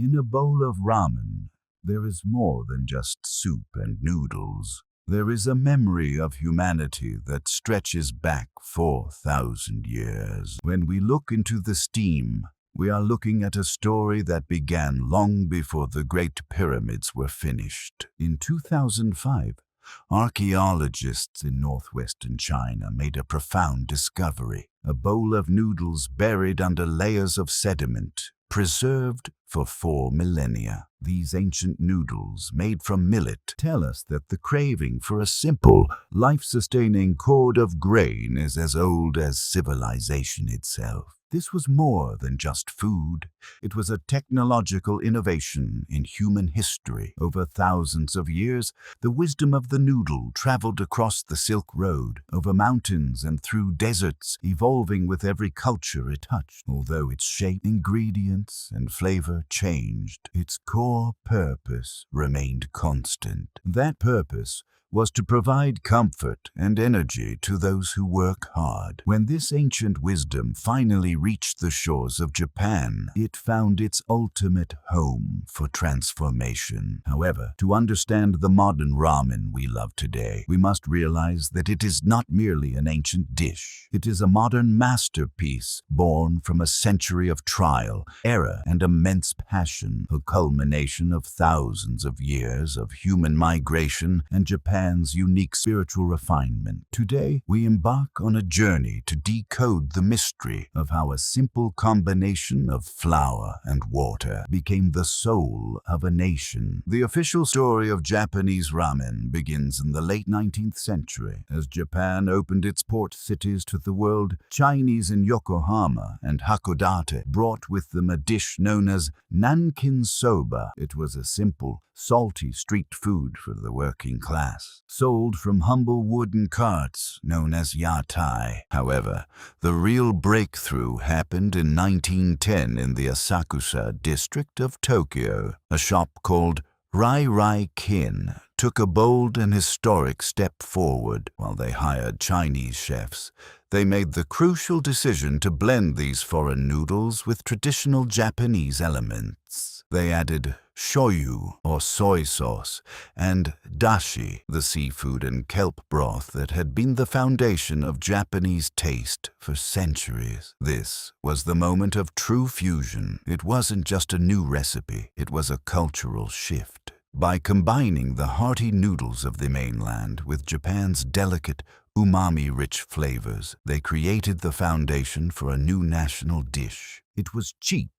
In a bowl of ramen, there is more than just soup and noodles. There is a memory of humanity that stretches back 4,000 years. When we look into the steam, we are looking at a story that began long before the Great Pyramids were finished. In 2005, archaeologists in northwestern China made a profound discovery: a bowl of noodles buried under layers of sediment, preserved for 4 millennia. These ancient noodles, made from millet, tell us that the craving for a simple, life-sustaining chord of grain is as old as civilization itself. This was more than just food. It was a technological innovation in human history. Over thousands of years, the wisdom of the noodle traveled across the Silk Road, over mountains and through deserts, evolving with every culture it touched. Although its shape, ingredients, and flavor changed, its core purpose remained constant. That purpose was to provide comfort and energy to those who work hard. When this ancient wisdom finally reached the shores of Japan, it found its ultimate home for transformation. However, to understand the modern ramen we love today, we must realize that it is not merely an ancient dish. It is a modern masterpiece born from a century of trial, error, and immense passion, a culmination of thousands of years of human migration and Japan's unique spiritual refinement. Today, we embark on a journey to decode the mystery of how a simple combination of flour and water became the soul of a nation. The official story of Japanese ramen begins in the late 19th century. As Japan opened its port cities to the world, Chinese in Yokohama and Hakata brought with them a dish known as Nankin soba. It was a simple, salty street food for the working class, sold from humble wooden carts known as yatai. However, the real breakthrough happened in 1910 in the Asakusa district of Tokyo. A shop called Rai Rai Kin took a bold and historic step forward. While they hired Chinese chefs, they made the crucial decision to blend these foreign noodles with traditional Japanese elements. They added shoyu, or soy sauce, and dashi, the seafood and kelp broth that had been the foundation of Japanese taste for centuries. This was the moment of true fusion. It wasn't just a new recipe, it was a cultural shift. By combining the hearty noodles of the mainland with Japan's delicate, umami-rich flavors, they created the foundation for a new national dish. It was cheap,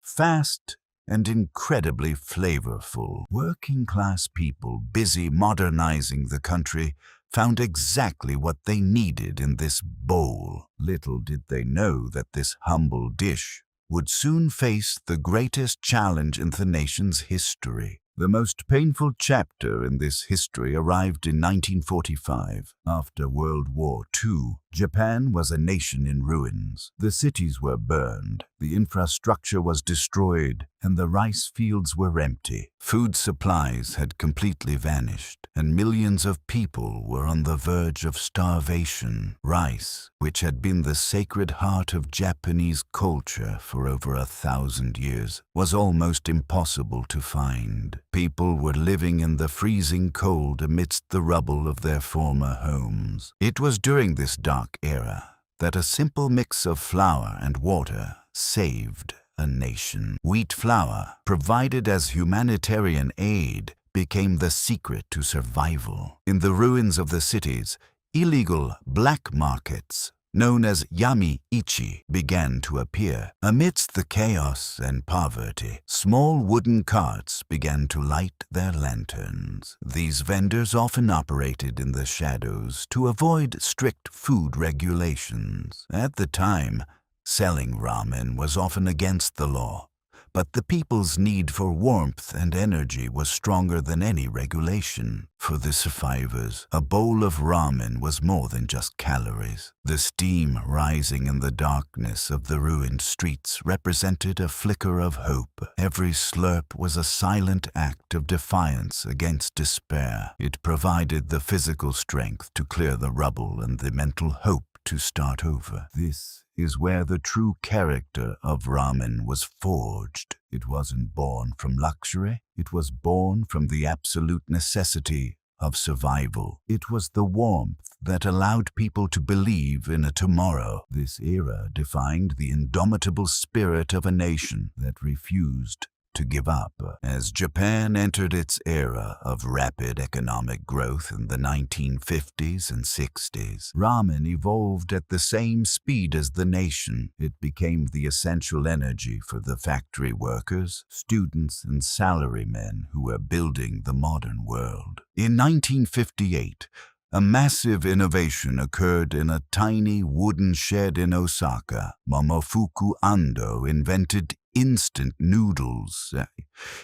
fast, and incredibly flavorful. Working-class people busy modernizing the country found exactly what they needed in this bowl. Little did they know that this humble dish would soon face the greatest challenge in the nation's history. The most painful chapter in this history arrived in 1945. After World War II, Japan was a nation in ruins. The cities were burned, the infrastructure was destroyed, and the rice fields were empty. Food supplies had completely vanished, and millions of people were on the verge of starvation. Rice, which had been the sacred heart of Japanese culture for over 1,000 years, was almost impossible to find. People were living in the freezing cold amidst the rubble of their former homes. It was during this dark era that a simple mix of flour and water saved a nation. Wheat flour, provided as humanitarian aid, became the secret to survival. In the ruins of the cities, illegal black markets, known as yami-ichi, began to appear. Amidst the chaos and poverty, small wooden carts began to light their lanterns. These vendors often operated in the shadows to avoid strict food regulations. At the time, selling ramen was often against the law, but the people's need for warmth and energy was stronger than any regulation. For the survivors, a bowl of ramen was more than just calories. The steam rising in the darkness of the ruined streets represented a flicker of hope. Every slurp was a silent act of defiance against despair. It provided the physical strength to clear the rubble and the mental hope to start over. This is where the true character of ramen was forged. It wasn't born from luxury. It was born from the absolute necessity of survival. It was the warmth that allowed people to believe in a tomorrow. This era defined the indomitable spirit of a nation that refused to give up. As Japan entered its era of rapid economic growth in the 1950s and 60s, ramen evolved at the same speed as the nation. It became the essential energy for the factory workers, students, and salarymen who were building the modern world. In 1958, a massive innovation occurred in a tiny wooden shed in Osaka. Momofuku Ando invented instant noodles.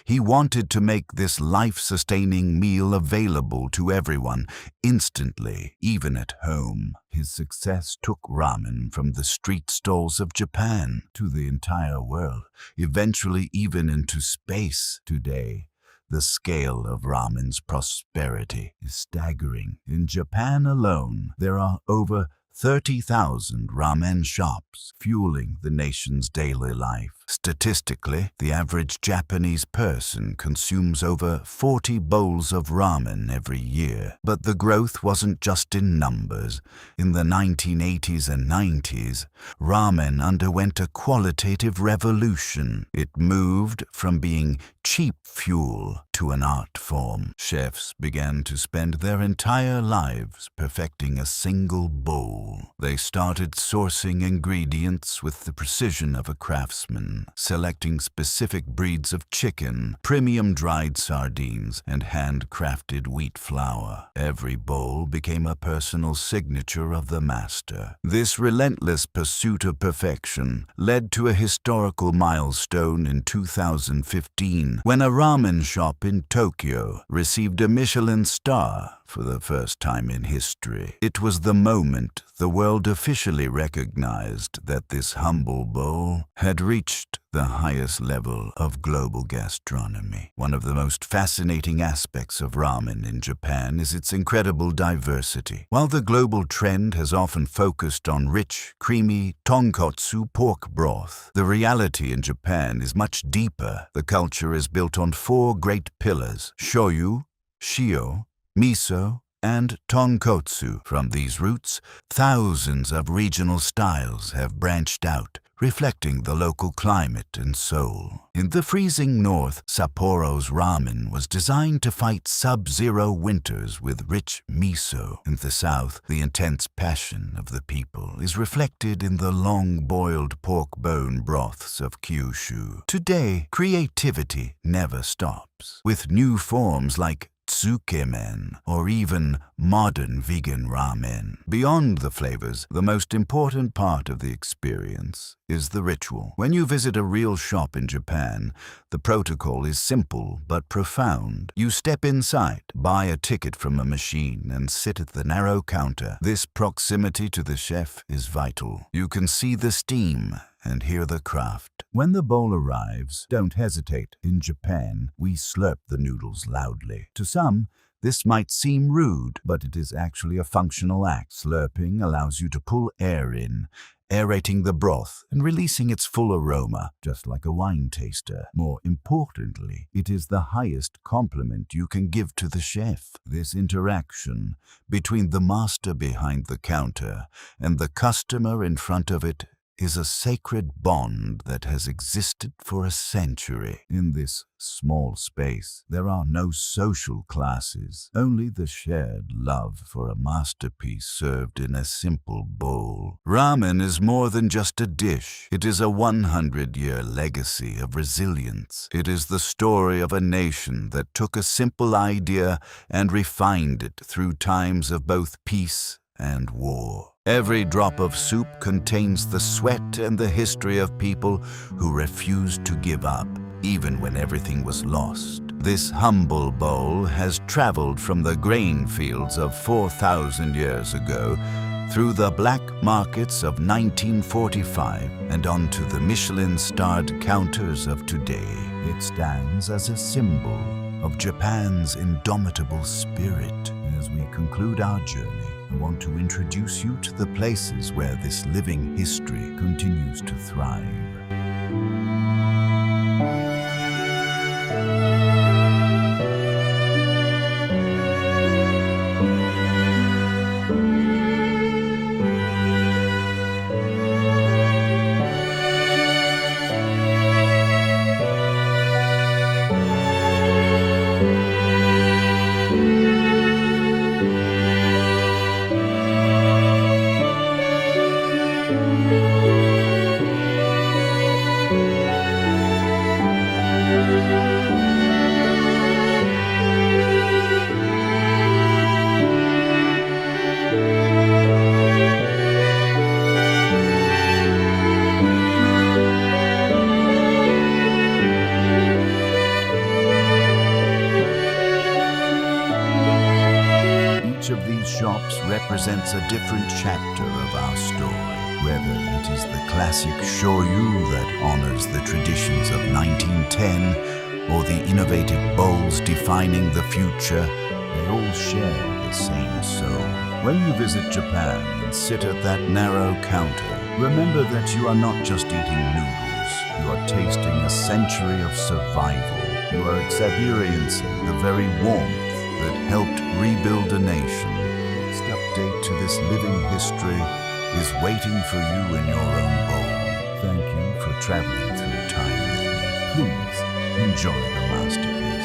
He wanted to make this life-sustaining meal available to everyone instantly, even at home. His success took ramen from the street stalls of Japan to the entire world, eventually even into space. Today, the scale of ramen's prosperity is staggering. In Japan alone, there are over 30,000 ramen shops fueling the nation's daily life. Statistically, the average Japanese person consumes over 40 bowls of ramen every year. But the growth wasn't just in numbers. In the 1980s and 90s, ramen underwent a qualitative revolution. It moved from being cheap fuel to an art form. Chefs began to spend their entire lives perfecting a single bowl. They started sourcing ingredients with the precision of a craftsman, selecting specific breeds of chicken, premium dried sardines, and handcrafted wheat flour. Every bowl became a personal signature of the master. This relentless pursuit of perfection led to a historical milestone in 2015 when a ramen shop in Tokyo received a Michelin star for the first time in history. It was the moment the world officially recognized that this humble bowl had reached the highest level of global gastronomy. One of the most fascinating aspects of ramen in Japan is its incredible diversity. While the global trend has often focused on rich, creamy tonkotsu pork broth, the reality in Japan is much deeper. The culture is built on four great pillars: shoyu, shio, miso, and tonkotsu. From these roots, thousands of regional styles have branched out, reflecting the local climate and soul. In the freezing north, Sapporo's ramen was designed to fight sub-zero winters with rich miso. In the south, the intense passion of the people is reflected in the long-boiled pork bone broths of Kyushu. Today, creativity never stops, with new forms like tsukemen, or even modern vegan ramen. Beyond the flavors, the most important part of the experience is the ritual. When you visit a real shop in Japan, the protocol is simple but profound. You step inside, buy a ticket from a machine, and sit at the narrow counter. This proximity to the chef is vital. You can see the steam and hear the craft. When the bowl arrives, don't hesitate. In Japan, we slurp the noodles loudly. To some, this might seem rude, but it is actually a functional act. Slurping allows you to pull air in, aerating the broth and releasing its full aroma, just like a wine taster. More importantly, it is the highest compliment you can give to the chef. This interaction between the master behind the counter and the customer in front of it is a sacred bond that has existed for a century. In this small space, there are no social classes, only the shared love for a masterpiece served in a simple bowl. Ramen is more than just a dish. It is a 100-year legacy of resilience. It is the story of a nation that took a simple idea and refined it through times of both peace and war. Every drop of soup contains the sweat and the history of people who refused to give up, even when everything was lost. This humble bowl has traveled from the grain fields of 4,000 years ago through the black markets of 1945 and onto the Michelin-starred counters of today. It stands as a symbol of Japan's indomitable spirit. As we conclude our journey, I want to introduce you to the places where this living history continues to thrive. Of these shops represents a different chapter of our story. Whether it is the classic shoyu that honors the traditions of 1910 or the innovative bowls defining the future, they all share the same soul. When you visit Japan and sit at that narrow counter, remember that you are not just eating noodles. You are tasting a century of survival. You are experiencing the very warmth that helped rebuild a nation. The next update to this living history is waiting for you in your own bowl. Thank you for traveling through time with me. Please enjoy the masterpiece.